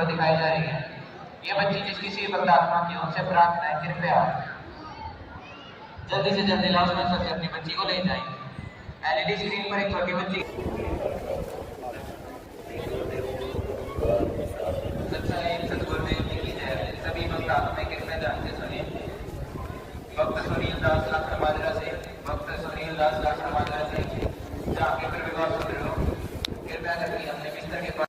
आपको दिखाई जा रही है। ये बच्ची जिसकी सी भक्त आत्मा की उनसे प्रार्थना है, कृपया जल्दी से जल्दी लास्ट में से अपनी बच्ची को ले जाएं। एलईडी स्क्रीन पर एक छोटी बच्ची सतगुरुदेव जी की जय। सभी भक्त आत्मा कृपया जानते सुनिए। भक्त सुनील दास लाखन माजरा से, भक्त सुनील दास लाखन माजरा से जाके फिर विवाह सुन रहे हो, कृपया करके अपने बिस्तर के पास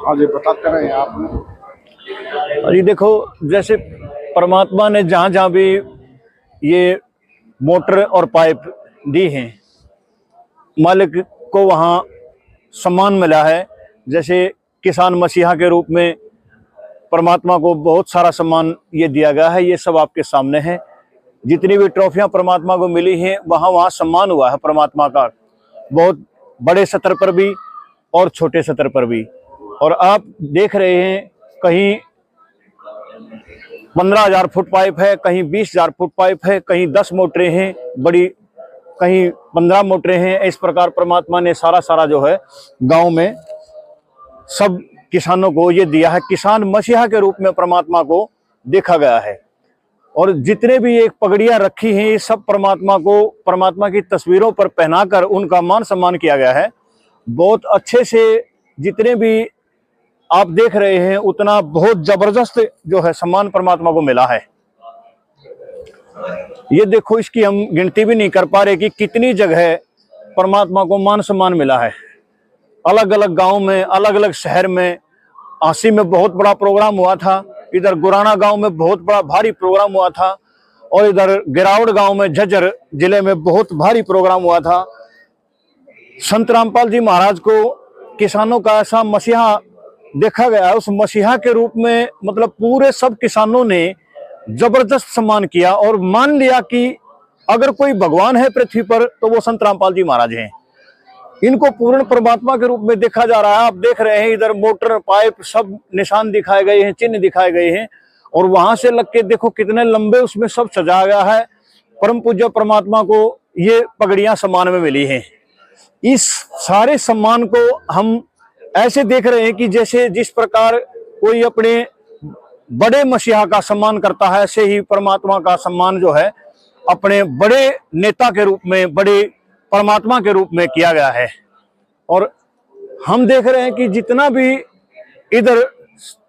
आज बताते रहे आप। अरे देखो, जैसे परमात्मा ने जहाँ जहाँ भी ये मोटर और पाइप दी हैं, मालिक को वहाँ सम्मान मिला है। जैसे किसान मसीहा के रूप में परमात्मा को बहुत सारा सम्मान ये दिया गया है। ये सब आपके सामने है। जितनी भी ट्रॉफियाँ परमात्मा को मिली हैं, वहाँ सम्मान हुआ है परमात्मा का, बहुत बड़े स्तर पर भी और छोटे स्तर पर भी। और आप देख रहे हैं, कहीं 15,000 फुट पाइप है, कहीं 20,000 फुट पाइप है, कहीं 10 मोटरें हैं बड़ी, कहीं 15 मोटरें हैं। इस प्रकार परमात्मा ने सारा जो है गांव में सब किसानों को ये दिया है। किसान मसीहा के रूप में परमात्मा को देखा गया है। और जितने भी एक पगड़ियां रखी हैं, ये सब परमात्मा को, परमात्मा की तस्वीरों पर पहनाकर उनका मान सम्मान किया गया है। बहुत अच्छे से जितने भी आप देख रहे हैं, उतना बहुत जबरदस्त जो है सम्मान परमात्मा को मिला है। ये देखो, इसकी हम गिनती भी नहीं कर पा रहे कि कितनी जगह परमात्मा को मान सम्मान मिला है। अलग अलग गांव में, अलग अलग शहर में। आसी में बहुत बड़ा प्रोग्राम हुआ था, इधर गुराना गांव में बहुत बड़ा भारी प्रोग्राम हुआ था, और इधर गिरावड़ गांव में झज्जर जिले में बहुत भारी प्रोग्राम हुआ था। संत रामपाल जी महाराज को किसानों का ऐसा मसीहा देखा गया। उस मसीहा के रूप में मतलब पूरे सब किसानों ने जबरदस्त सम्मान किया और मान लिया कि अगर कोई भगवान है पृथ्वी पर तो वो संत रामपाल जी महाराज हैं। इनको पूर्ण परमात्मा के रूप में देखा जा रहा है। आप देख रहे हैं, इधर मोटर पाइप सब निशान दिखाए गए हैं, चिन्ह दिखाए गए हैं, और वहां से लग के देखो कितने लंबे उसमें सब सजाया गया है। परम पूज्य परमात्मा को ये पगड़ियां सम्मान में मिली हैं। इस सारे सम्मान को हम ऐसे देख रहे हैं कि जैसे जिस प्रकार कोई अपने बड़े मसीहा का सम्मान करता है, ऐसे ही परमात्मा का सम्मान जो है अपने बड़े नेता के रूप में, बड़े परमात्मा के रूप में किया गया है। और हम देख रहे हैं कि जितना भी इधर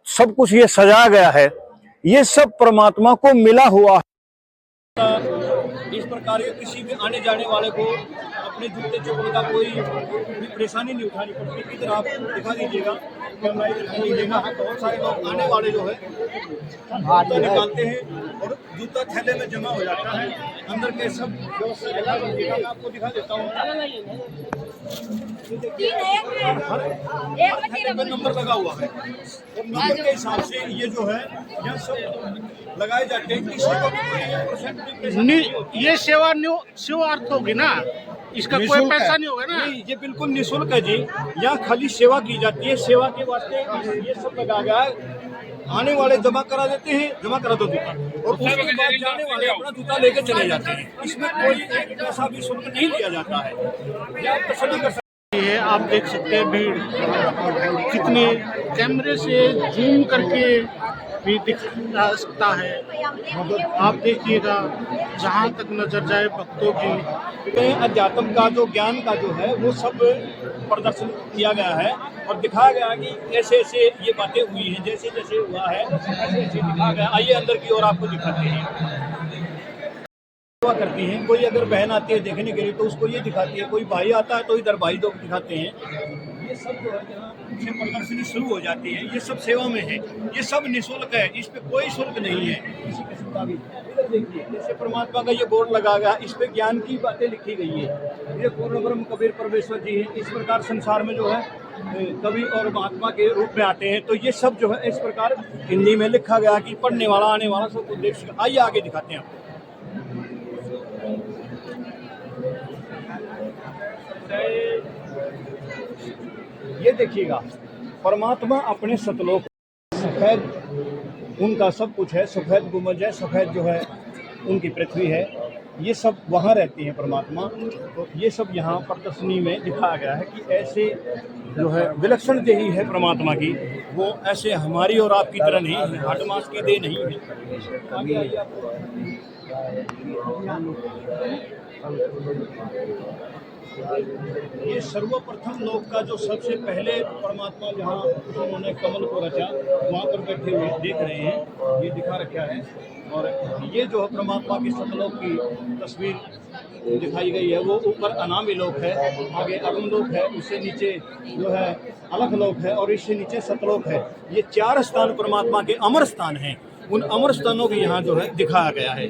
सब कुछ ये सजाया गया है, ये सब परमात्मा को मिला हुआ है। इस प्रकार के किसी भी आने जाने वाले को अपने जूते चप्पल का कोई भी परेशानी नहीं उठानी पड़ती। इधर आप दिखा दीजिएगा, कैमरा इधर दिखा दीजिएगा। बहुत सारे लोग आने वाले जो है जूता निकालते हैं और जूता थैले में जमा हो जाता है। अंदर के सब व्यवस्था दिखा दीजिएगा, मैं आपको दिखा देता हूँ। हर थैले में नंबर लगा हुआ है और नंबर के हिसाब से ये जो है यह सब लगाए जाते हैं। ये सेवार्थ होगी ना, इसका कोई पैसा नहीं होगा ना? ये बिल्कुल निःशुल्क है जी। यहाँ खाली सेवा की जाती है। सेवा के वास्ते ये सब लगा गया है। आने वाले जमा करा देते हैं, जमा करा दो जूता, और उसके बाद जाने वाले अपना जूता लेके चले जाते हैं। इसमें कोई एक पैसा भी शुल्क नहीं लिया जाता है। ये आप तसल्ली कर सकते ये आप देख सकते हैं भीड़ कितनी, कैमरे से जूम करके भी दिख सकता है। आप देखिएगा, जहाँ तक नजर जाए भक्तों की अध्यात्म का जो ज्ञान का जो है वो सब प्रदर्शन किया गया है और दिखाया गया कि ऐसे ऐसे ये बातें हुई हैं, जैसे जैसे हुआ है ऐसे ऐसे दिखाया गया। आइए अंदर की ओर आपको दिखाते हैं। सेवा करती हैं, कोई अगर बहन आती है देखने के लिए तो उसको ये दिखाती है, कोई भाई आता है तो इधर भाई लोग दिखाते हैं। ये सब जो है यहाँ से प्रदर्शनी शुरू हो जाती है। ये सब सेवा में है, ये सब निःशुल्क है, इस पे कोई शुल्क नहीं है किसी किस्म का भी। इधर देखिए, जैसे परमात्मा का ये बोर्ड लगा गया, इस पे ज्ञान की बातें लिखी गई है। ये पूर्ण ब्रह्म कबीर परमेश्वर जी हैं। इस प्रकार संसार में जो है कवि और महात्मा के रूप में आते हैं। तो ये सब जो है इस प्रकार हिंदी में लिखा गया कि पढ़ने वाला आने वाला सब कुछ देख सके। आइए आगे दिखाते हैं आपको। ये देखिएगा, परमात्मा अपने सतलोक सफ़ेद उनका सब कुछ है, सफ़ेद गुंबज है, सफ़ेद जो है उनकी पृथ्वी है, ये सब वहाँ रहती हैं परमात्मा। तो ये सब यहाँ प्रदर्शनी में दिखाया गया है कि ऐसे जो है विलक्षण देही है परमात्मा की, वो ऐसे हमारी और आपकी तरह नहीं है, हाड मांस की देह नहीं है। आगे आइए आपको ये सर्वप्रथम लोक का जो सबसे पहले परमात्मा जहाँ उन्होंने कमल को रचा वहाँ पर बैठे हुए देख रहे हैं, ये दिखा रखा है। और ये जो है परमात्मा की सतलोक की तस्वीर दिखाई गई है, वो ऊपर अनामी लोक है, आगे अगम लोक है, उससे नीचे जो है अलख लोक है और इससे नीचे सतलोक है। ये 4 स्थान परमात्मा के अमर स्थान हैं, उन अमर स्थानों को यहाँ जो है दिखाया गया है।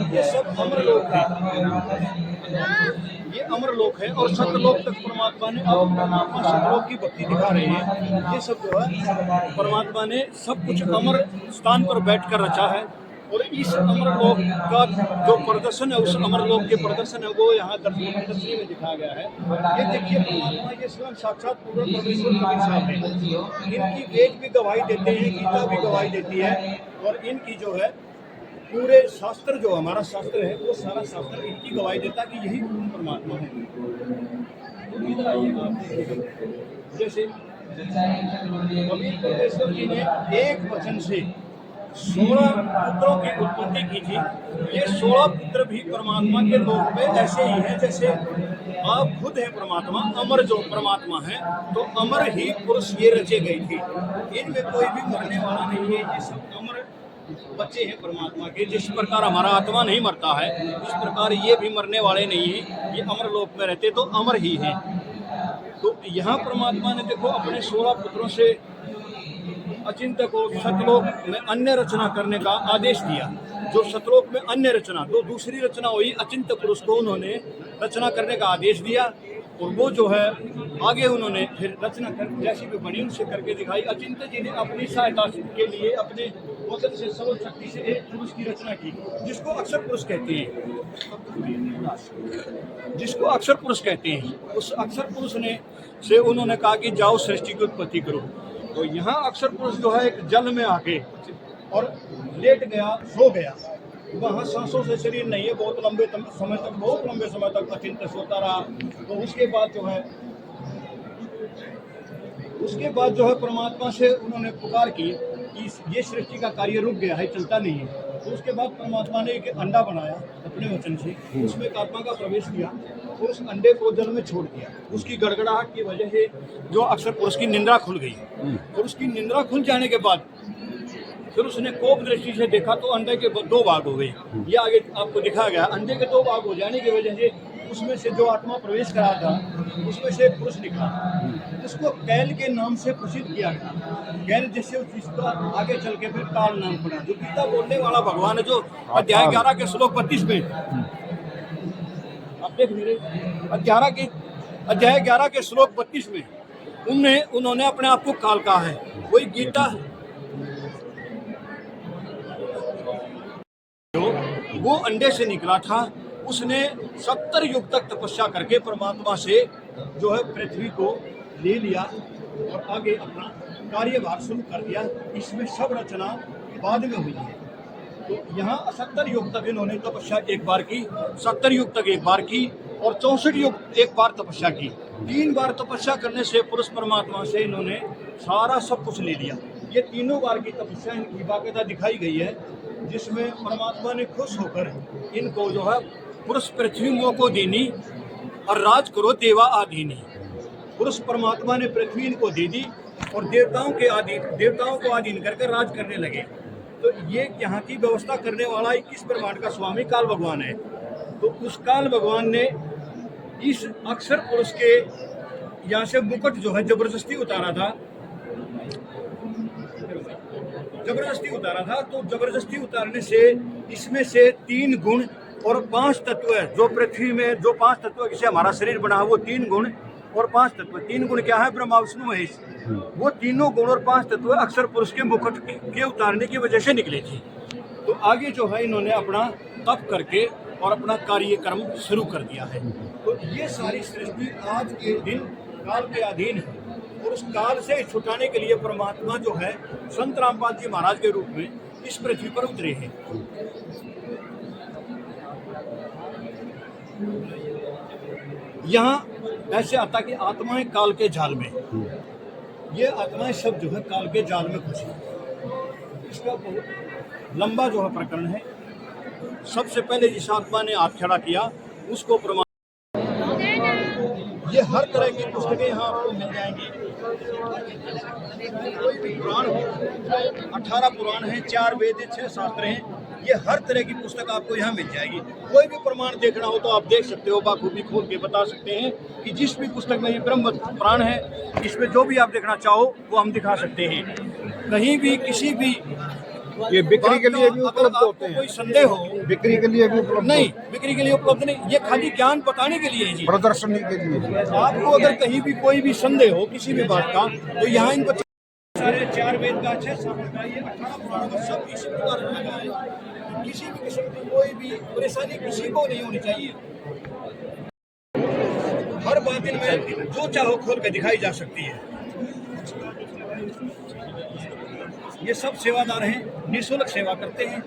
ये सब अमर लोक है, ये अमर लोक है और सतलोक तक परमात्मा ने अब परमात्मा सतलोक की भक्ति दिखा रहे हैं। ये सब जो है परमात्मा ने सब कुछ अमर स्थान पर बैठकर रचा है और इस अमर लोक का जो प्रदर्शन है, उस अमर लोक के प्रदर्शन है वो यहाँ प्रदर्शनी में दिखाया गया है। ये देखिए परमात्मा ये स्वयं साक्षात पूर्ण परमेश्वर कबीर साहब हैं। इनकी वेद भी गवाही देते हैं, गीता भी गवाही देती है और इनकी जो है पूरे शास्त्र जो हमारा शास्त्र है वो सारा शास्त्र इनकी गवाही देता है कि यही परमात्मा है। तो इधर आइए आप जैसे कबीर परमेश्वर जी ने एक वचन से 16 पुत्रों की उत्पत्ति की थी। ये 16 पुत्र भी परमात्मा के लोक में ऐसे ही हैं जैसे आप खुद हैं परमात्मा, अमर जो परमात्मा है, तो अमर ही पुरुष ये रचे गए थे। इनमें कोई भी मरने वाला नहीं है, ये सब अमर बच्चे हैं परमात्मा के। जिस प्रकार हमारा आत्मा नहीं मरता है, इस प्रकार ये भी मरने वाले नहीं हैं, ये अमर लोक में रहते तो अमर ही हैं। तो यहाँ परमात्मा ने देखो अपने 16 पुत्रों से अचिंत्य को सतलोक में अन्य रचना करने का आदेश दिया। जो सतलोक में अन्य रचना, तो दूसरी रचना हुई अचिंत्य पुरुष को उन्होंने रचना करने का आदेश दिया और वो जो है आगे उन्होंने फिर रचना कर जैसी भी बनी उनसे करके दिखाई। अचिंत्य जी ने अपनी सहायता के लिए अपने वचन से सर्वशक्ति से एक पुरुष की रचना की जिसको अक्षर पुरुष कहते हैं, जिसको अक्षर पुरुष कहते हैं। उस अक्षर पुरुष ने से उन्होंने कहा कि जाओ सृष्टि की उत्पत्ति करो। तो यहाँ अक्षर पुरुष जो है एक जल में आके और लेट गया, सो गया। वहाँ सांसों से शरीर नहीं है, बहुत लंबे समय तक अचिंत्य सोता रहा। तो उसके बाद जो है परमात्मा से उन्होंने पुकार की कि ये सृष्टि का कार्य रुक गया है, चलता नहीं है। तो उसके बाद परमात्मा ने एक अंडा बनाया अपने वचन से, उसमें एक आत्मा का प्रवेश किया और उस अंडे को जल में छोड़ दिया। उसकी गड़गड़ाहट की वजह से जो अक्षर पुरुष की निंद्रा खुल गई और उसकी निंद्रा खुल जाने के बाद फिर उसने कोप दृष्टि से देखा तो अंडे के 2 भाग हो गए। ये आगे आपको दिखाया गया। अंडे के 2 भाग हो जाने की वजह से उसमें से जो आत्मा प्रवेश करा था उसमें से पुरुष निकला, उसको कैल के नाम से प्रसिद्ध किया गया। कैल जैसे जिसका आगे चल के फिर काल नाम पड़ा। जो गीता बोलने वाला भगवान है, जो अध्याय 11 के श्लोक 32 में आप देख मेरे अध्याय 11 के श्लोक 32 में उन्होंने अपने आप को काल कहा है। वही गीता वो अंडे से निकला था, उसने 70 युग तक तपस्या करके परमात्मा से जो है पृथ्वी को ले लिया और आगे अपना कार्यभार शुरू कर दिया। इसमें सब रचना बाद में हुई है। तो यहाँ 70 युग तक इन्होंने तपस्या एक बार की, 70 युग तक एक बार की और 64 युग एक बार तपस्या की। 3 बार तपस्या करने से पुरुष परमात्मा से इन्होंने सारा सब कुछ ले लिया। ये तीनों बार की तपस्या इनकी बाकायदा दिखाई गई है, जिसमें परमात्मा ने खुश होकर इनको जो है पुरुष पृथ्वी को देनी और राज करो देवा आधीनी। पुरुष परमात्मा ने पृथ्वी इनको दे दी और देवताओं को अधीन करके राज करने लगे। तो ये यहाँ की व्यवस्था करने वाला 21 ब्रह्मांड का स्वामी काल भगवान है। तो उस काल भगवान ने इस अक्षर पुरुष के यहाँ से मुकुट जो है जबरदस्ती उतारा था। तो जबरदस्ती उतारने से इसमें से 3 गुण और 5 तत्व है। जो पृथ्वी में जो 5 तत्व जिसे हमारा शरीर बना है वो 3 गुण और 5 तत्व। 3 गुण क्या है? ब्रह्मा विष्णु महेश। वो तीनों गुण और 5 तत्व अक्षर पुरुष के मुकुट के उतारने की वजह से निकले थे। तो आगे जो है इन्होंने अपना तप करके और अपना कार्यक्रम शुरू कर दिया है। तो ये सारी सृष्टि आज के दिन काल के अधीन है और उस काल से छुटाने के लिए परमात्मा जो है संत रामपाल जी महाराज के रूप में इस पृथ्वी पर उतरे हैं। यहाँ ऐसे आता कि आत्माएं काल के जाल में, ये आत्माएं सब जो है काल के जाल में फंसी। इसका बहुत लंबा जो है प्रकरण है। सबसे पहले जिस आत्मा ने हाथ खड़ा किया उसको प्रमाण, ये हर तरह की पुस्तकें यहाँ आपको मिल जाएंगी। कोई भी पुराण हो, 18 पुराण हैं, 4 वेद, 6 शास्त्र हैं, ये हर तरह की पुस्तक आपको यहाँ मिल जाएगी। कोई भी प्रमाण देखना हो तो आप देख सकते हो, बाखूबी खोल के बता सकते हैं कि जिस भी पुस्तक में ये ब्रह्म पुराण है, इसमें जो भी आप देखना चाहो वो हम दिखा सकते हैं। कहीं भी किसी भी ये बिक्री के लिए भी उपलब्ध होते हैं। कोई संदेह हो, बिक्री के लिए भी उपलब्ध नहीं, बिक्री के लिए उपलब्ध नहीं, ये खाली ज्ञान बताने के लिए है जी, प्रदर्शनी के लिए। आपको अगर कहीं भी कोई भी संदेह हो किसी भी बात का तो यहाँ इन सारे 4 वेद का, 6 शास्त्र का, ये 18 पुराण का सब इसी प्रकार रखा गया है। किसी भी किस्म की कोई भी परेशानी किसी को नहीं होनी चाहिए। हर बात इनमें जो चाहो खोल के दिखाई जा सकती है। ये सब सेवादार हैं, निःशुल्क सेवा करते हैं,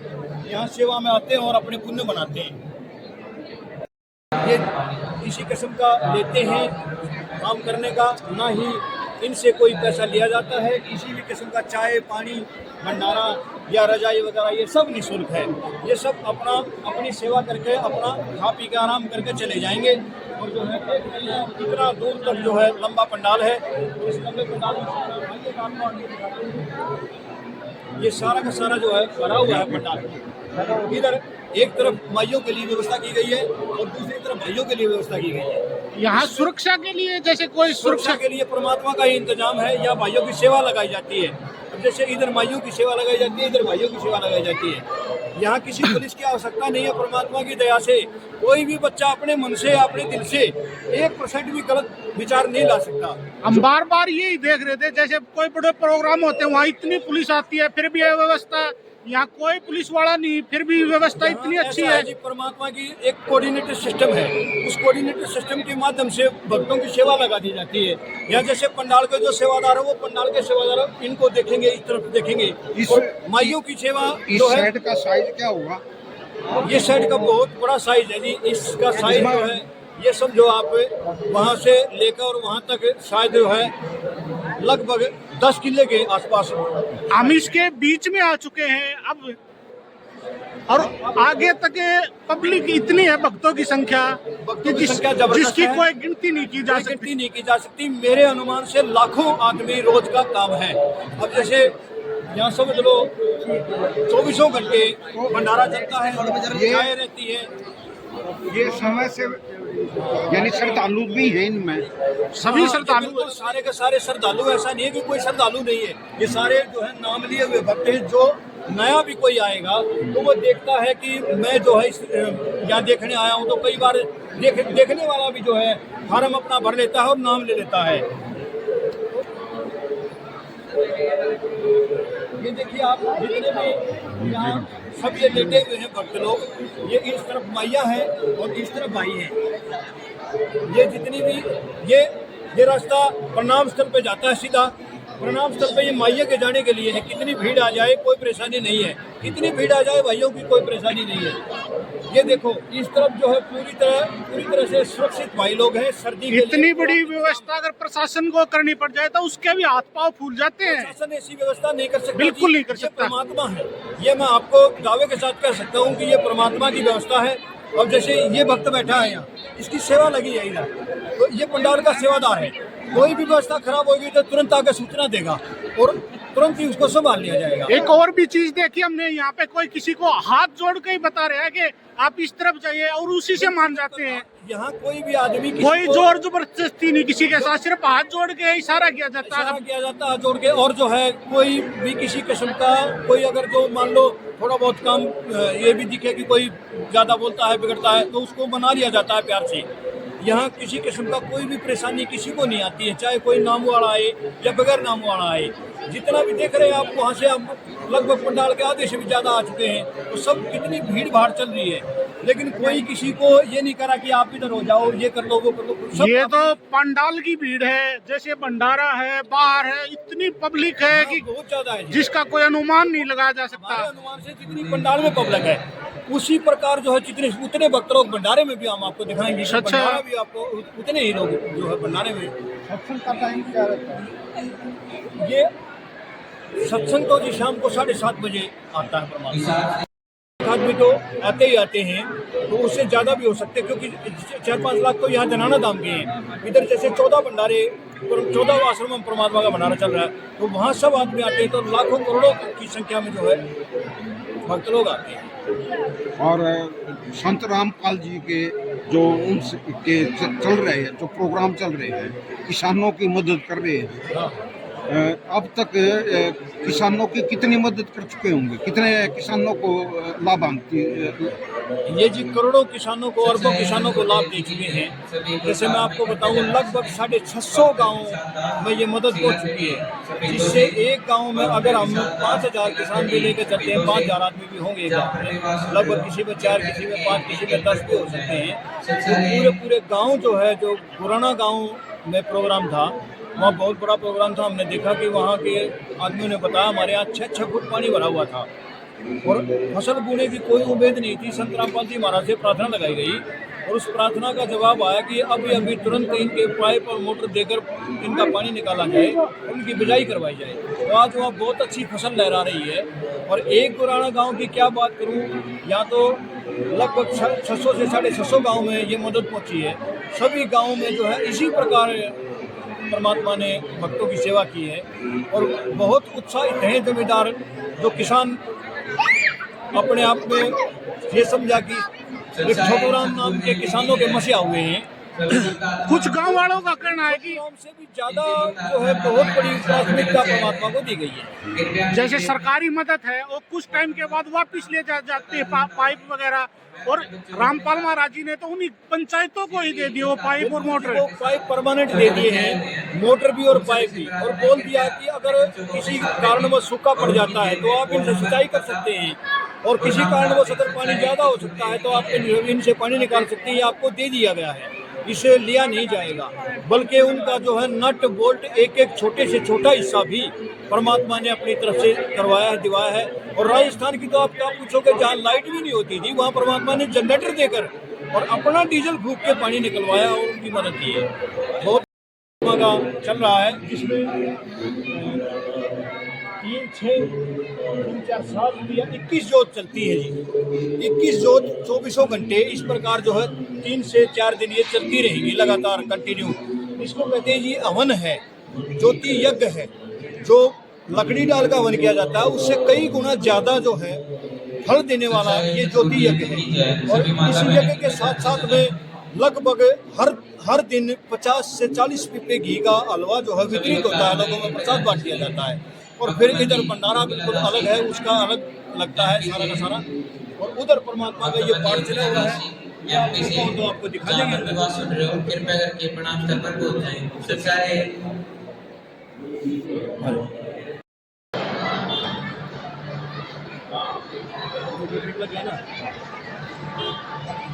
यहाँ सेवा में आते हैं और अपने पुण्य बनाते हैं। ये किसी किस्म का लेते हैं काम करने का, ना ही इनसे कोई पैसा लिया जाता है। किसी भी किस्म का चाय पानी भंडारा या रजाई वगैरह ये सब निःशुल्क है। ये सब अपनी सेवा करके अपना खा पी के आराम करके चले जाएंगे। और जो है इतना दूर तक जो है लंबा पंडाल है, इस लंबे पंडाल में ये सारा का सारा जो है भरा हुआ है पंडाल। इधर एक तरफ माइयों के लिए व्यवस्था की गई है और दूसरी तरफ भाइयों के लिए व्यवस्था की गई है। यहाँ सुरक्षा के लिए जैसे कोई सुरक्षा के लिए परमात्मा का ही इंतजाम है या भाइयों की सेवा लगाई जाती है। अब जैसे इधर माइयों की सेवा लगाई जाती है, इधर भाइयों की सेवा लगाई जाती है। यहाँ किसी पुलिस की आवश्यकता नहीं है। परमात्मा की दया से कोई भी बच्चा अपने मन से अपने दिल से 1% भी गलत विचार नहीं ला सकता। हम बार बार यही देख रहे थे, जैसे कोई बड़े प्रोग्राम होते हैं वहाँ इतनी पुलिस आती है फिर भी व्यवस्था, यहाँ कोई पुलिस वाला नहीं फिर भी व्यवस्था इतनी अच्छी है जी। परमात्मा की एक कोऑर्डिनेटेड सिस्टम है, उस कोऑर्डिनेटेड सिस्टम के माध्यम से भक्तों की सेवा लगा दी जाती है। यहाँ जैसे पंडाल के जो सेवादार है वो पंडाल के सेवादार इनको देखेंगे, इस तरफ देखेंगे। माइयों की सेवा इस सेट का साइज क्या होगा? ये सेट का बहुत बड़ा साइज है जी। इसका साइज जो है ये समझो आप वहाँ से लेकर वहाँ तक शायद जो है लगभग 10 किले के आसपास। हम इसके बीच में आ चुके हैं अब, और आगे तक पब्लिक इतनी है, भक्तों की संख्या जिसकी कोई गिनती नहीं की जा सकती। मेरे अनुमान से लाखों आदमी रोज का काम है। अब जैसे यहाँ समझ लो 24 घंटे भंडारा चलता है, चाय रहती है। ये समय से यानी श्रद्धालु भी है इनमें, सभी श्रद्धालु सारे के सारे श्रद्धालु। ऐसा नहीं है कि कोई श्रद्धालु नहीं है। ये सारे जो है नाम लिए हुए भक्त हैं। जो नया भी कोई आएगा तो वो देखता है कि मैं जो है यहाँ देखने आया हूँ, तो कई बार देखने वाला भी जो है फार्म अपना भर लेता है और नाम ले लेता है। ये देखिए आप जितने भी यहाँ सब ये लेटे हुए हैं भक्त लोग, ये इस तरफ माइया है और इस तरफ भाई है। ये जितनी भी ये रास्ता प्रणाम स्थल पे जाता है सीधा। प्रणाम स्थल पे ये माइया के जाने के लिए है। कितनी भीड़ आ जाए कोई परेशानी नहीं है, कितनी भीड़ आ जाए भाइयों की कोई परेशानी नहीं है। ये देखो इस तरफ जो है पूरी तरह से सुरक्षित भाई लोग हैं। सर्दी के इतनी बड़ी व्यवस्था अगर प्रशासन को करनी पड़ जाए तो उसके भी हाथ पांव फूल जाते हैं। प्रशासन ऐसी व्यवस्था नहीं कर सकता, बिल्कुल नहीं कर सकता। परमात्मा है, ये मैं आपको दावे के साथ कह सकता हूँ कि ये परमात्मा की व्यवस्था है। अब जैसे ये भक्त बैठा है यहाँ, इसकी सेवा लगी है इधर, तो ये पंडाल का सेवादार है। कोई भी व्यवस्था खराब होगी तो तुरंत आकर सूचना देगा और तुरंत ही उसको संभाल लिया जाएगा। एक और भी चीज देखी हमने, यहाँ पे कोई किसी को हाथ जोड़ के ही बता रहे हैं कि आप इस तरफ जाइए और उसी से मान जाते हैं। यहाँ कोई भी आदमी कोई जोर जबरदस्ती नहीं किसी के साथ, सिर्फ हाथ जोड़ के इशारा किया जाता है हाथ जोड़ के। और जो है कोई भी किसी किस्म का कोई अगर जो मान लो थोड़ा बहुत काम ये भी दिखे कि कोई ज्यादा बोलता है बिगड़ता है तो उसको मना लिया जाता है प्यार से। यहाँ किसी किस्म का कोई भी परेशानी किसी को नहीं आती है, चाहे कोई नाम वाला आए या बगैर नाम वाला आए। जितना भी देख रहे हैं आप, वहाँ से आप लगभग पंडाल के आधे से भी ज़्यादा आ चुके हैं, तो सब कितनी भीड़ भाड़ चल रही है, लेकिन कोई किसी को ये नहीं करा कि आप इधर हो जाओ, ये कर लो, वो कर लो। सब ये तो पंडाल की भीड़ है, जैसे भंडारा है, बाहर है, इतनी पब्लिक है कि बहुत ज़्यादा है, जिसका कोई अनुमान नहीं लगाया जा सकता। हमारे अनुमान से जितनी पंडाल में पब्लिक है, उसी प्रकार जो है जितने उतने भक्त लोग भंडारे में भी हम आपको दिखाएंगे। अच्छा। भंडारा भी आपको उतने ही लोग जो है भंडारे में। सत्संग का टाइम क्या रहता है? ये सत्संग तो जी शाम को 7:30 बजे आता है परमात्मा। आदमी तो आते ही आते हैं, तो उससे ज़्यादा भी हो सकते हैं, क्योंकि 4-5 लाख तो यहाँ जनाना दाम के हैं। इधर जैसे 14 भंडारे, 14 आश्रम में परमात्मा का भंडारा चल रहा है, तो वहाँ सब आदमी आते हैं, तो लाखों करोड़ों की संख्या में जो है भक्त लोग आते हैं। और संत रामपाल जी के जो उनके चल रहे हैं, जो प्रोग्राम चल रहे हैं, किसानों की मदद कर रहे हैं, हाँ। अब तक किसानों की कितनी मदद कर चुके होंगे, कितने किसानों को लाभान्वित? ये जी करोड़ों किसानों को, अरबों किसानों को लाभ दे चुके हैं। जैसे मैं आपको बताऊं, लगभग 650 गाँव में ये मदद हो चुकी है, जिससे एक गांव में अगर हम 5000 किसान भी लेकर चलते हैं, 5000 आदमी भी होंगे एक गाँव में, लगभग किसी में 4, किसी में 5, किसी में 10 भी हो सकते हैं। तो पूरे गाँव जो है, जो पुराना गाँव में प्रोग्राम था, वहाँ बहुत बड़ा प्रोग्राम था। हमने देखा कि वहाँ के आदमियों ने बताया हमारे यहाँ 6 फुट पानी भरा हुआ था और फसल बोने की कोई उम्मीद नहीं थी। संत रामपाल जी महाराज से प्रार्थना लगाई गई और उस प्रार्थना का जवाब आया कि अभी अभी तुरंत इनके पाइप और मोटर देकर इनका पानी निकाला जाए, उनकी बिजाई करवाई जाए। तो आज वहाँ बहुत अच्छी फसल लहरा रही है। और एक गुराना गाँव की क्या बात करूँ, यहाँ तो लगभग 600 से 650 गाँव में ये मदद पहुँची है। सभी गाँव में जो है इसी प्रकार परमात्मा ने भक्तों की सेवा की है और बहुत उत्साहित हैं जमींदार, जो किसान अपने आप में ये समझा कि एक छोटूराम नाम के किसानों के मसीहा हुए हैं। कुछ गांव वालों का कहना है कि से भी ज्यादा जो है बहुत बड़ी प्राथमिकता परमात्मा को दी गई है। जैसे सरकारी मदद है वो कुछ टाइम के बाद वापस ले जाते हैं पाइप वगैरह, और रामपाल महाराज जी ने तो उन्हीं पंचायतों को ही दे दिए वो पाइप और मोटर। वो पाइप परमानेंट दे दिए हैं, मोटर भी और पाइप भी, और बोल दिया कि अगर किसी कारणवश सूखा पड़ जाता है तो आप इनसे सिंचाई कर सकते हैं, और किसी कारणवश अगर पानी ज्यादा हो सकता है तो आप इनसे पानी निकाल सकते हैं। ये आपको दे दिया गया है, इसे लिया नहीं जाएगा, बल्कि उनका जो है नट बोल्ट एक एक छोटे से छोटा हिस्सा भी परमात्मा ने अपनी तरफ से करवाया है, दिवाया है। और राजस्थान की तो आप क्या पूछोगे, जहाँ लाइट भी नहीं होती थी, वहाँ परमात्मा ने जनरेटर देकर और अपना डीजल फूंक के पानी निकलवाया और उनकी मदद की है। बहुत का चल रहा है, जिसमें 3, 6, 4, 7 या 21 जोत चलती है जी। 21 जोत 24 घंटे इस प्रकार जो है 3 से 4 दिन ये चलती रहेगी लगातार कंटिन्यू। इसको कहते हैं जी हवन है, ज्योति यज्ञ है। जो लकड़ी डाल का हवन किया जाता है उससे कई गुना ज़्यादा जो है फल देने वाला ये ज्योति यज्ञ है। और इस यज्ञ के साथ साथ में लगभग हर दिन 50 से 40 पीपे घी का हलवा जो है वितरित होता है, लोगों में प्रसाद बांट दिया जाता है। और फिर इधर भंडारा बिल्कुल अलग है, उसका अलग लगता है सारा का सारा। और उधर परमात्मा का ये पाठ चला हुआ है, तो आपको दिखा देंगे। कृपया करके प्रणाम स्तर पर पहुंच जाएं। सब सारे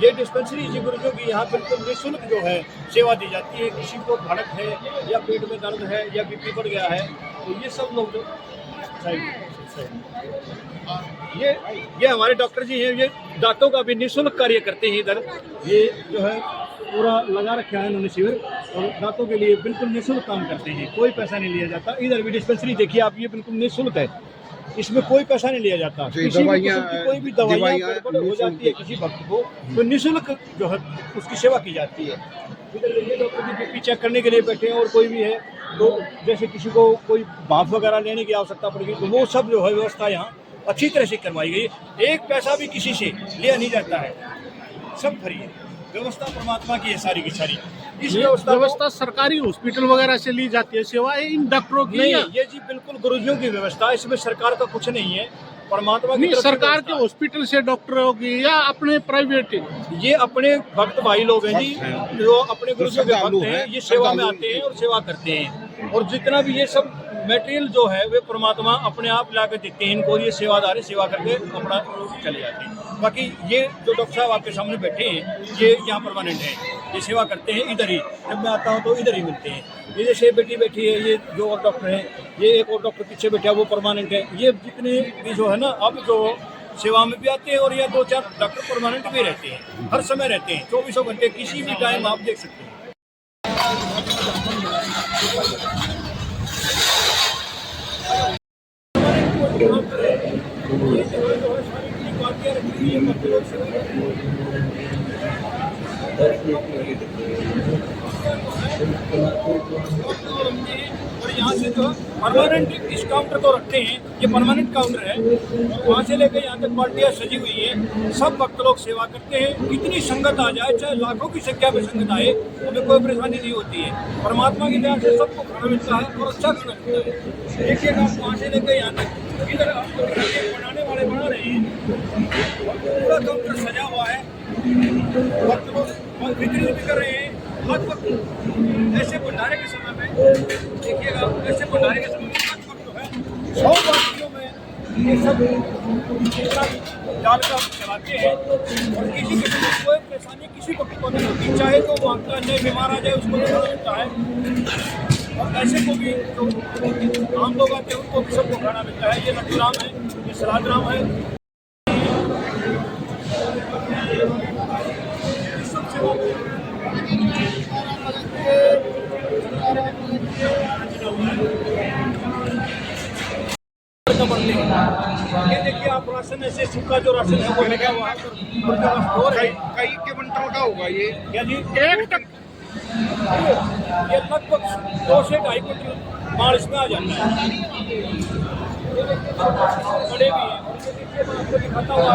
ये डिस्पेंसरी जी गुरुजों की यहाँ बिल्कुल निःशुल्क जो है सेवा दी जाती है। किसी को भड़क है या पेट में दर्द है या बीपी बढ़ गया है, तो ये सब लोग जो ये हमारे डॉक्टर जी हैं, ये दांतों का भी निःशुल्क कार्य करते हैं इधर। ये जो है पूरा लगा रखा है इन्होंने शिविर, और दांतों के लिए बिल्कुल निःशुल्क काम करते हैं, कोई पैसा नहीं लिया जाता। इधर भी डिस्पेंसरी देखिए आप, ये बिल्कुल निःशुल्क है, इसमें कोई पैसा नहीं लिया जाता। किसी भी किस्म की कोई भी दवाइयाँ हो जाती है किसी भक्त को, तो निःशुल्क जो है उसकी सेवा की जाती है। इधर देखिए डॉक्टर जी बीपी चेक करने के लिए बैठे हैं, और कोई भी है तो जैसे किसी को कोई भाप वगैरह लेने की आवश्यकता पड़ेगी तो वो सब जो है व्यवस्था यहाँ अच्छी तरह से करवाई गई। एक पैसा भी किसी से लिया नहीं जाता है, सब फ्री है। व्यवस्था परमात्मा की है सारी की सारी। इस व्यवस्था सरकारी हॉस्पिटल वगैरह से ली जाती है सेवाएं इन डॉक्टरों की? नहीं, ये जी बिल्कुल गुरुजियों की व्यवस्था, इसमें सरकार का कुछ नहीं है, परमात्मा की तरफ से सरकार के हॉस्पिटल से डॉक्टरों की या अपने प्राइवेट? ये अपने भक्त भाई लोग हैं जी, जो अपने गुरुजियों के भक्त हैं, ये सेवा में आते हैं और सेवा करते हैं। और जितना भी ये सब मटेरियल जो है वे परमात्मा अपने आप ला कर देते हैं इनको, ये सेवादार सेवा करके अपना चले जाते हैं। बाकी ये जो डॉक्टर साहब आपके सामने बैठे हैं ये यहाँ परमानेंट हैं, ये सेवा करते हैं इधर ही, जब मैं आता हूँ तो इधर ही मिलते हैं। ये जैसे बेटी बैठी है, ये जो और डॉक्टर हैं, ये एक और डॉक्टर पीछे बैठा है वो परमानेंट है। ये जितने भी जो है ना अब जो सेवा में भी आते हैं और ये 2-4 डॉक्टर परमानेंट भी रहते हैं, हर समय रहते हैं, 24 घंटे किसी भी टाइम आप देख सकते हैं। और यहाँ से जो परमानेंट इस काउंटर को रखते हैं, ये परमानेंट काउंटर है, वहाँ से लेकर यहाँ तक पार्टियाँ सजी हुई है, सब भक्त लोग सेवा करते हैं। कितनी संगत आ जाए, चाहे लाखों की संख्या में संगत आए, हमें कोई परेशानी नहीं होती है। परमात्मा की दया से सबको खाना मिलता है और अच्छा खाना मिलता है। देखिए आप वहाँ से लेकर यहाँ तक, इधर आपको बनाने वाले बना रहे हैं, पूरा काउंटर सजा हुआ है, भक्त लोग बिक्री भी कर रहे हैं। लगभग ऐसे भंडारे के समय में देखिएगा, ऐसे भंडारे के समय में लगभग जो है 100 बाल्टियों में ये सब डाल कर चलाते हैं और किसी किसी को कोई परेशानी किसी को नहीं होती, चाहे तो वो आपका नहीं बीमार आ जाए उसको नहीं होता है, और ऐसे को भी जो आम लोग आते हैं उनको भी सबको खाना मिलता है। ये लड्डूराम है, ये सलादराम है, ये देखिए आप राशन ऐसे सूखा जो राशन है वो लगा हुआ है, कई के बंटल का होगा ये? क्या जी? एक तक ये लगभग 2 से 2.5 क्विंटल माल इसमें आ जाता है। बड़े भी हैं, आपको दिखाता हुआ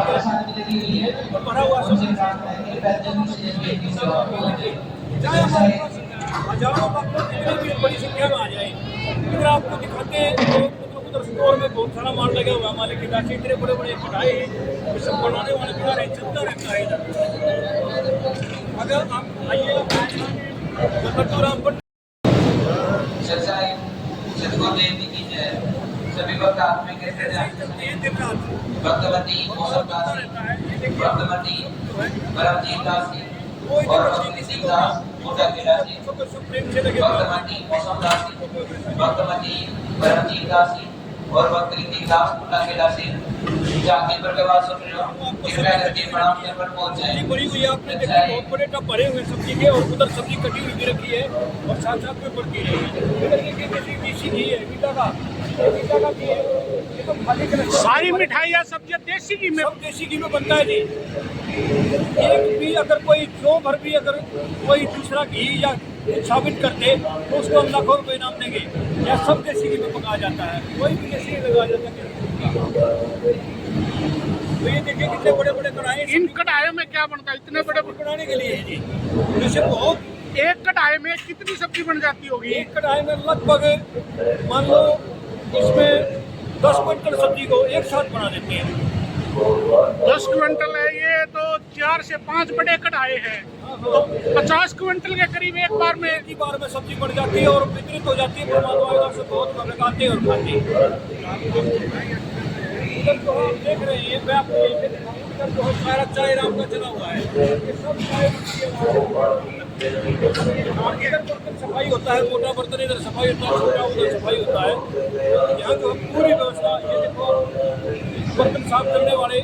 भरा हुआ सब चाहे हमारे पास हजारों भक्तों कितनी भी बड़ी संख्या में आ जाए, इधर आपको दिखाते हैं तो उधर स्टोर में बहुत सारा माल लगा हुआ है। हमारे खिलाफ इतने बड़े बड़े कढ़ाई ये सब बनाने वाले बना रहे, चलता रहता है इधर। अगर आप आइएगा सभी भक्त आत्मा कैसे जाते हैं, भक्तवती भक्तवती परमजीत दास जी और भक्ति दास मोटा दास जी, भक्तवती मौसम दास जी, भक्तवती परमजीत दास जी और भक्ति दास मोटा दास जी जाके पर के बाद सुन रहे हो, कृपया करके प्रणाम करने पर पहुंच जाए। बड़ी हुई आपने देखा बहुत बड़े टब भरे हुए सब्जी के, और उधर सब्जी कटी हुई भी रखी है और साथ साथ में पड़ती है। इधर देखिए कैसी देसी घी है, मीठा का घी है, ये तो खाली कर सारी मिठाइयाँ सब्जियाँ देसी घी में, सब देसी घी में बनता है जी। एक भी अगर कोई क्यों भर भी अगर कोई दूसरा घी या साबित करते तो उसको हम लाखों रुपये इनाम देंगे। यह सब देसी घी में पकाया जाता है, कोई भी देसी घी लगा जाता है। तो ये देखिए कितने बड़े बड़े कढ़ाई, इन कढ़ाइयों में क्या बनता है? इतने बड़े बनाने के लिए है जी। जैसे बहुत एक कढ़ाई में कितनी सब्जी बन जाती होगी? एक कढ़ाई में लगभग मान लो इसमें 10 क्विंटल सब्जी को एक साथ बना देते हैं। 10 क्विंटल है ये तो 4 से 5 बड़े कढ़ाई हैं, तो 50 क्विंटल के करीब एक बार में सब्जी बढ़ जाती है और वितरित हो जाती है। परमात्मा से बहुत लगाते और खाते हैं। इधर जो आप देख रहे हैं, मैं आपको इधर जो है सारा चाय राम का चला हुआ है, ये सब चाय इधर बर्तन सफाई होता है, मोटा बर्तन इधर सफाई होता है, छोटा उधर सफाई होता है। यहाँ जो पूरी व्यवस्था, ये देखो बर्तन साफ करने वाले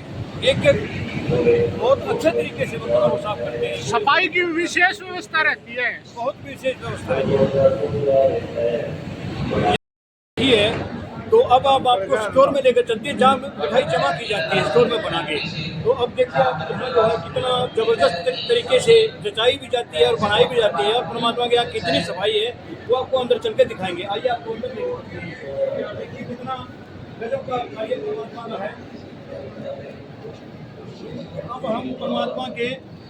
एक बहुत अच्छे तरीके से बर्तनों को साफ करते हैं। सफाई की विशेष व्यवस्था रहती है, बहुत विशेष व्यवस्था है। तो अब आप आपको स्टोर में लेकर चलती है जहाँ मिठाई जमा की जाती है स्टोर में बना के। तो अब देखिए आप इसमें जो है कितना जबरदस्त तरीके से जचाई भी जाती है और बनाई भी जाती है, और परमात्मा के यहाँ कितनी सफाई है वो आपको अंदर चल के दिखाएंगे। आइए आपको अंदर देखिए कितना गजब का कार्य परमात्मा का है। अब हम परमात्मा के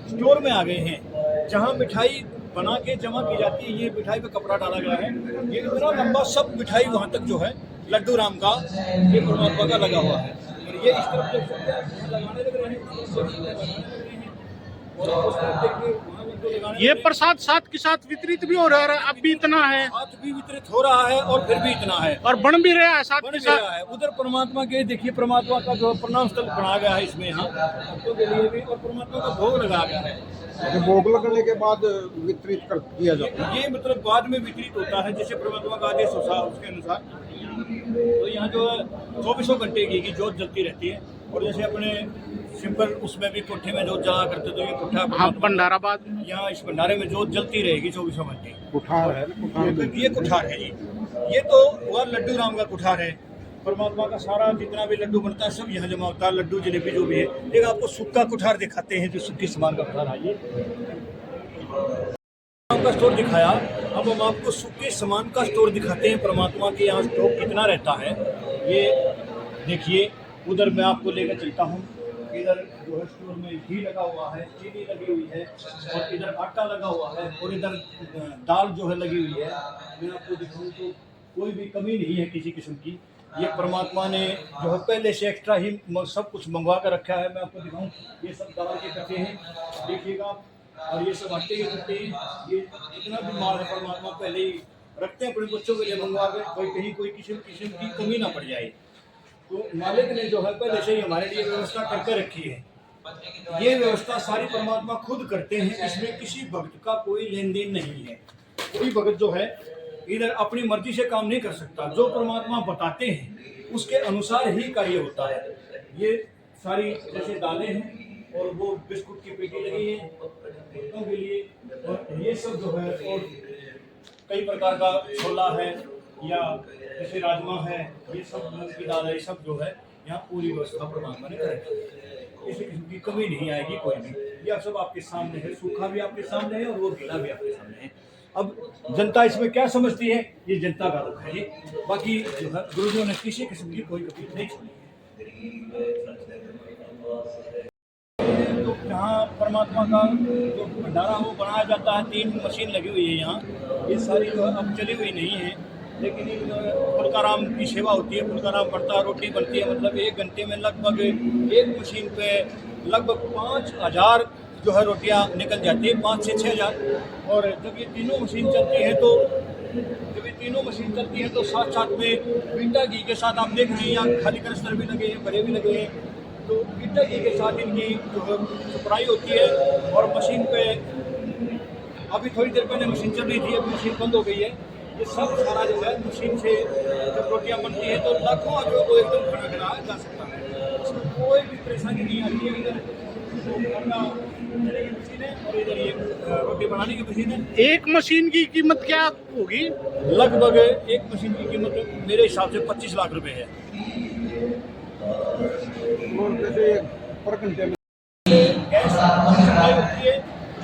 स्टोर में आ गए हैं जहाँ मिठाई बना के जमा की जाती है। ये मिठाई पे कपड़ा डाला गया है, ये इतना लंबा सब मिठाई वहाँ तक जो है लड्डू राम का ये परमात्मा का लगा हुआ है। और ये इस तरफ देख सकते हैं लगाने लग रहे हैं, और उस तरफ देखिए वहाँ लड्डू लगाने ये में प्रसाद साथ के साथ वितरित भी हो रहा है, अब भी इतना है साथ भी वितरित हो रहा है और फिर भी इतना है, और बन भी रहा है साथ बन के भी साथ। रहा है। उधर परमात्मा के देखिए, परमात्मा का जो प्रणाम स्थल बनाया गया है इसमें, यहाँ भक्तों के लिए भी, और परमात्मा का भोग लगाया गया है। तो भोग लगने के बाद वितरित कर किया जाता है। ये मतलब बाद में वितरित होता है, जैसे परमात्मा का आदेश होता है उसके अनुसार। तो यहाँ जो 24 घंटे घी की जोत जलती रहती है, और जैसे अपने सिंपल उसमें भी कोठे में जोत जला करते, तो ये कोठा हाँ, भंडाराबाद यहाँ इस भंडारे में जोत जलती रहेगी 24 घंटे। कुठार है ना, कुठार ये कुठार है जी, ये तो वह लड्डू राम का कुठार है। परमात्मा का सारा जितना भी लड्डू बनता है सब यहाँ जमा होता है, लड्डू जलेबी जो भी है। एक आपको सूखा कुठार दिखाते हैं, जो सूखी सामान का कुठार है। का स्टोर दिखाया, अब हम आपको सूखे सामान का स्टोर दिखाते हैं। परमात्मा के यहाँ स्टॉक कितना रहता है ये देखिए। उधर मैं आपको लेकर चलता हूँ। इधर जो है स्टोर में घी लगा हुआ है, चीनी लगी हुई है, और इधर आटा लगा हुआ है, और इधर दाल जो है लगी हुई है। मैं आपको दिखाऊँ तो कोई भी कमी नहीं है किसी किस्म की। ये परमात्मा ने जो है पहले से एक्स्ट्रा ही सब कुछ मंगवा कर रखा है। मैं आपको दिखाऊँ, ये सब दाल के कट्टे हैं, देखिएगा, और ये सब आटे के कट्टे हैं। ये इतना भी माल है परमात्मा पहले ही रखते हैं अपने बच्चों के लिए मंगवा कर, कोई कहीं कोई किसी किस्म की कमी ना पड़ जाए। तो मालिक ने जो है पहले से ही हमारे लिए व्यवस्था करके रखी है। ये व्यवस्था सारी परमात्मा खुद करते हैं, इसमें किसी भक्त का कोई लेन देन नहीं है। कोई भक्त जो है इधर अपनी मर्जी से काम नहीं कर सकता, जो परमात्मा बताते हैं उसके अनुसार ही कार्य होता है। ये सारी जैसे दालें हैं, और वो बिस्कुट की पेटी लगी है बच्चों के लिए, और ये सब जो है, और कई प्रकार का छोला है, या जैसे राजमा है, ये सब मूंग की दाल है, ये सब जो है यहाँ पूरी व्यवस्था परमात्मा ने कर रखी है। किसी किस्म की कमी नहीं आएगी कोई भी। यह सब आपके सामने है, सूखा भी आपके सामने है और वो गीला भी आपके सामने है। अब जनता इसमें क्या समझती है, ये जनता का दुख है जी। बाकी जो है गुरुजियों ने किसी किस्म की कोई कमी नहीं छोड़ी है। तो जहाँ परमात्मा का जो भंडारा वो बनाया जाता है, 3 मशीन लगी हुई है यहाँ। ये सारी जो है अब चली हुई नहीं है, लेकिन जो है फुलकाराम की सेवा होती है, फुलकाराम बनता है, रोटी बनती है। मतलब 1 घंटे में लगभग एक मशीन पे लगभग 5000 जो है रोटियां निकल जाती है, 5 से 6000। और जब ये तीनों मशीन चलती है तो साथ साथ में बीटा घी के साथ आप देख रहे हैं, यहाँ खाली कनस्तर भी लगे हैं, बड़े भी लगे हैं। तो बीटा घी के साथ इनकी जो है सुपराई होती है, और मशीन पे अभी थोड़ी देर पहले मशीन चल रही थी, अब मशीन बंद हो गई है। ये सब सारा जो है मशीन से जब रोटियां बनती है तो लाखों आदमियों को एकदम खाना खिलाया जा सकता है, उसमें कोई भी परेशानी नहीं आती है। इधर मशीन है और इधर ये रोटी बनाने की मशीन है। एक मशीन की कीमत क्या होगी? लगभग एक मशीन की कीमत मेरे हिसाब से 25 लाख रुपए है। और जैसे पर घंटे में गैस सप्लाई होती है,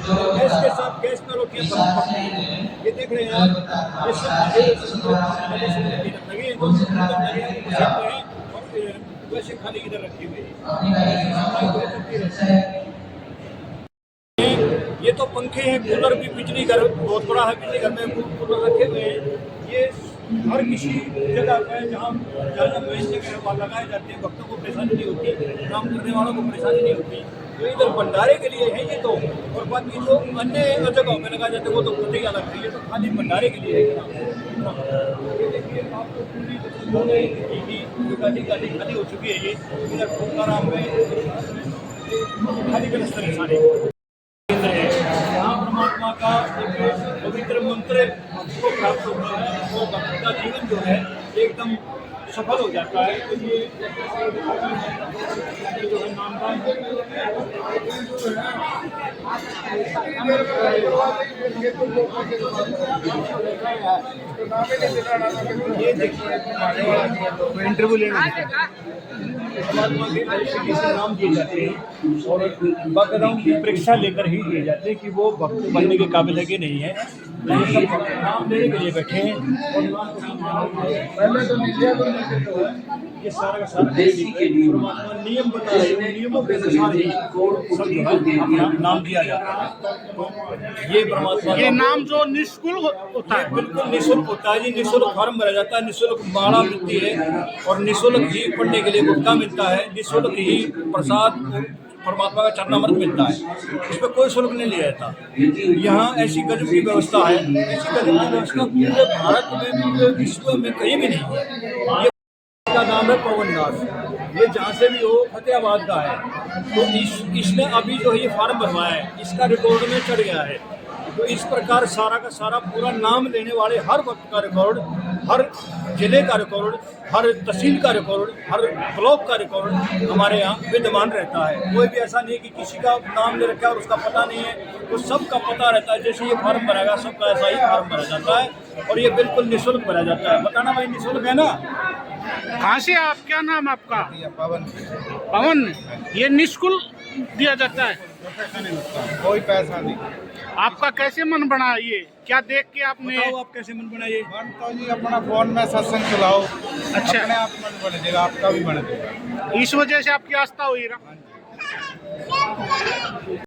गैस के साथ गैस में रोटियां पकती हैं। ये देख रहे हैं आप, ये सब लगे हैं, जो मशीन पे हैं, और वैसे खाली इधर रखी हुई है। ये तो पंखे हैं, कूलर भी, बिजली घर बहुत बड़ा है, बिजली घर में कूलर रखे हुए हैं। ये हर किसी जगह पे जहाँ जगह लगाए जाते हैं, भक्तों को परेशानी नहीं होती, काम करने वालों को परेशानी नहीं होती। तो इधर भंडारे के लिए है ये तो, और बाकी जो अन्य जगहों में लगाए जाते हैं वो तो खुद ही अलग है। ये तो खाली भंडारे के लिए है। ये देखिए आपको पूरी गाड़ी खाली हो चुकी है। ये इधर फुलकाराम में खाली के रस्ते सारे यहाँ परमात्मा का एक पवित्र मंत्र को प्राप्त होता है, वो भक्त का जीवन जो है एकदम सफल हो जाता है। तो ये जो है नामदान ये देखिए इंटरव्यू लेना परमात्मा के आयुष्य से नाम दिए जाते हैं, और बाकायदा की परीक्षा लेकर ही दिए जाते हैं कि वो भक्त बनने के काबिल है कि नहीं है। ये सब भक्त नाम लेने के लिए बैठे हैं, और पहले तो ये सारा का सारा परमात्मा नियम बता रहे हैं, नियमों के अनुसार ही सब जो है अपना नाम दिया जाता है। ये परमात्मा ये नाम जो निःशुल्क होता है, बिल्कुल निःशुल्क होता है जी। निःशुल्क फॉर्म भरा जाता है, निःशुल्क माला मिलती है, और निःशुल्क ही पढ़ने के लिए गुटखा मिलता है, निःशुल्क ही प्रसाद परमात्मा का चरणामृत मिलता है, इस पर कोई शुल्क नहीं लिया जाता। यहाँ ऐसी गजब की व्यवस्था है, ऐसी गजब की व्यवस्था पूरे भारत में, पूरे विश्व में कहीं भी नहीं है। ये का नाम है पवन दास, ये जहाँ से भी हो फतेहाबाद का है। तो इसने अभी जो ये फार्म भरवाया है, इसका रिकॉर्ड में चढ़ गया है। तो इस प्रकार सारा का सारा पूरा नाम लेने वाले हर वक्त का रिकॉर्ड, हर जिले का रिकॉर्ड, हर तहसील का रिकॉर्ड, हर ब्लॉक का रिकॉर्ड हमारे यहाँ विद्यमान रहता है। कोई भी ऐसा नहीं कि किसी का नाम ले रखा है और उसका पता नहीं है, तो सबका पता रहता है। जैसे ये फार्म भरेगा सबका ऐसा ही फार्म भरा जाता है और ये बिल्कुल निःशुल्क भरा जाता है। बताना भाई निःशुल्क है ना? कहाँ से आप, क्या नाम आपका? पवन पवन। ये निःशुल्क दिया जाता है, कोई पैसा नहीं। आपका कैसे मन बना? ये क्या देख के आपने? बताओ आप कैसे मन बनाइए? मन तो जी अपना फोन में सत्संग चलाओ, अच्छा, अपने आप मन बन जाएगा, आपका भी बन जाएगा। इस वजह से आपकी आस्था हुई ना?